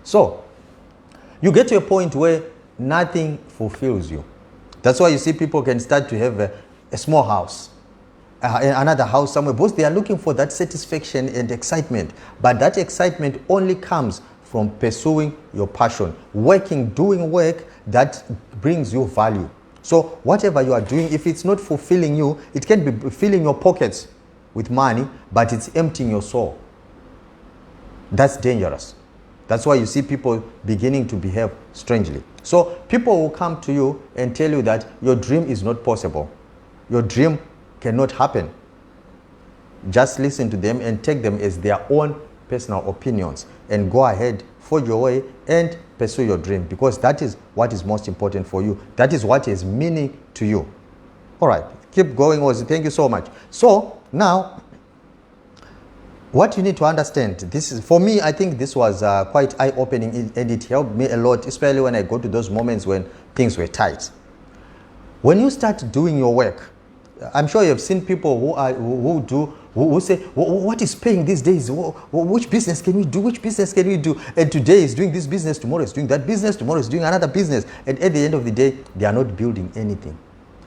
So you get to a point where nothing fulfills you. That's why you see people can start to have a small house, another house somewhere, because they are looking for that satisfaction and excitement. But that excitement only comes from pursuing your passion, working, doing work that brings you value. So whatever you are doing, if it's not fulfilling you, it can be filling your pockets with money, but it's emptying your soul. That's dangerous. That's why you see people beginning to behave strangely. So people will come to you and tell you that your dream is not possible. Your dream cannot happen. Just listen to them and take them as their own personal opinions and go ahead, forge your way and pursue your dream, because that is what is most important for you. That is what is meaning to you. All right, keep going, Ozzy. Thank you so much. So now, what you need to understand, this is, for me, I think this was quite eye-opening, and it helped me a lot, especially when I go to those moments when things were tight. When you start doing your work, I'm sure you have seen people who say, what is paying these days? Which business can we do? Which business can we do? And today is doing this business, tomorrow is doing that business, tomorrow is doing another business. And at the end of the day, they are not building anything.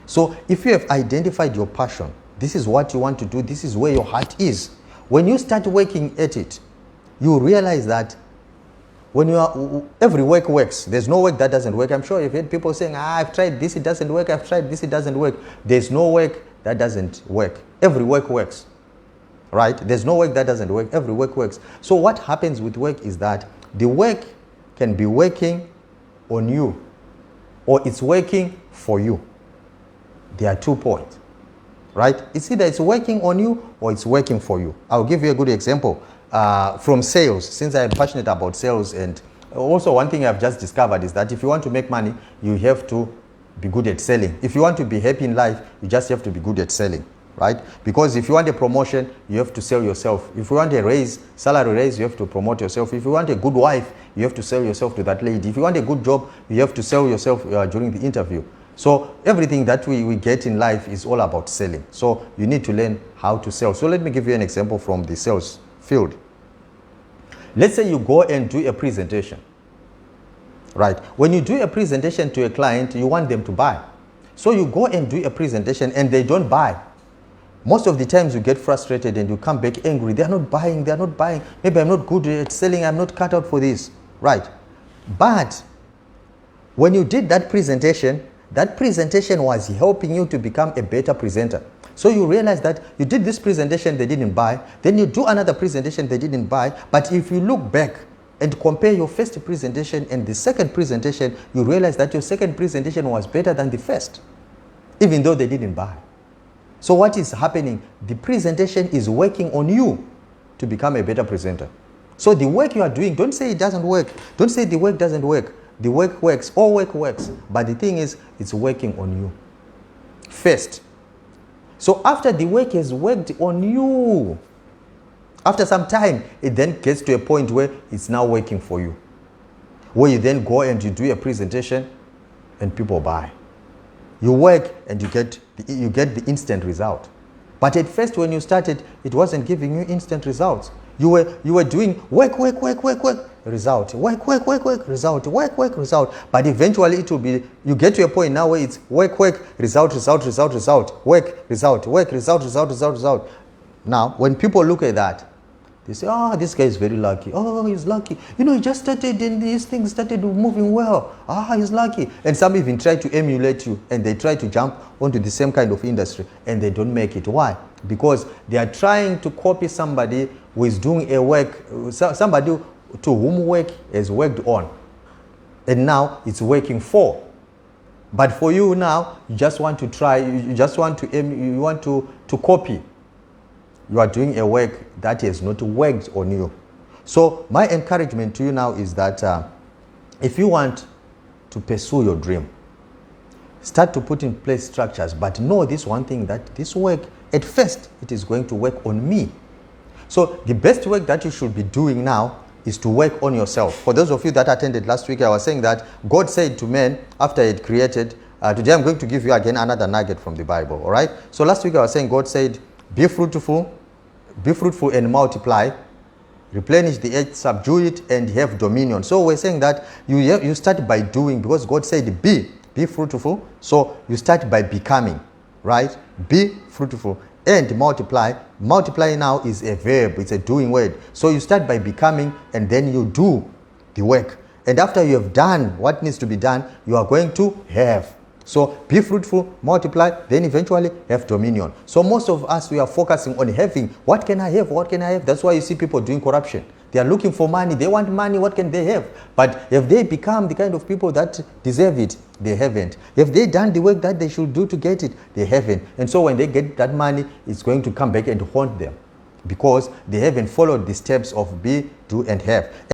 So if you have identified your passion, this is what you want to do, this is where your heart is. When you start working at it, you realize that when you are, every work works. There's no work that doesn't work. I'm sure you've heard people saying, I've tried this, it doesn't work. I've tried this, it doesn't work. There's no work that doesn't work. Every work works, right? There's no work that doesn't work. Every work works. So what happens with work is that the work can be working on you, or it's working for you. There are 2 points. Right? It's either it's working on you or it's working for you. I'll give you a good example from sales, since I'm passionate about sales. And also one thing I've just discovered is that if you want to make money, you have to be good at selling. If you want to be happy in life, you just have to be good at selling, right? Because if you want a promotion, you have to sell yourself. If you want a raise, salary raise, you have to promote yourself. If you want a good wife, you have to sell yourself to that lady. If you want a good job, you have to sell yourself during the interview. So everything that we get in life is all about selling. So you need to learn how to sell. So let me give you an example from the sales field. Let's say you go and do a presentation, right? When you do a presentation to a client, you want them to buy. So you go and do a presentation and they don't buy. Most of the times you get frustrated and you come back angry. They're not buying, they're not buying. Maybe I'm not good at selling, I'm not cut out for this, right? But when you did that presentation was helping you to become a better presenter. So you realize that you did this presentation, they didn't buy. Then you do another presentation, they didn't buy. But if you look back and compare your first presentation and the second presentation, you realize that your second presentation was better than the first, even though they didn't buy. So what is happening? The presentation is working on you to become a better presenter. So the work you are doing, don't say it doesn't work. Don't say the work doesn't work. The work works, all work works, but the thing is, it's working on you first. So after the work has worked on you, after some time, it then gets to a point where it's now working for you, where you then go and you do a presentation and people buy. You work and you get the instant result. But at first when you started, it wasn't giving you instant results. You were doing work, result, work, result, work, result. But eventually it will be, you get to a point now where it's work, result, work, result. Now, when people look at that, they say, oh, this guy is very lucky. Oh, he's lucky. You know, he just started and these things started moving well. Ah, he's lucky. And some even try to emulate you and they try to jump onto the same kind of industry and they don't make it. Why? Because they are trying to copy somebody who is doing a work, somebody to whom work has worked on. And now it's working for. But for you now, you just want to try, you just want to copy. You are doing a work that has not worked on you. So my encouragement to you now is that if you want to pursue your dream, start to put in place structures, but know this one thing, that this work, at first, it is going to work on me. So the best work that you should be doing now is to work on yourself. For those of you that attended last week, I was saying that God said to men after he had created, today I'm going to give you again another nugget from the Bible, all right? So last week I was saying God said, be fruitful and multiply, replenish the earth, subdue it, and have dominion. So we're saying that you start by doing, because God said be fruitful. So you start by becoming, right? Be fruitful and multiply. Multiply now is a verb, it's a doing word. So you start by becoming, and then you do the work. And after you have done what needs to be done, you are going to have. So be fruitful, multiply, then eventually have dominion. So most of us, we are focusing on having. What can I have? What can I have? That's why you see people doing corruption. They are looking for money. They want money. What can they have? But if they become the kind of people that deserve it, they haven't. If they done the work that they should do to get it, they haven't. And so when they get that money, it's going to come back and haunt them, because they haven't followed the steps of be, do, and have.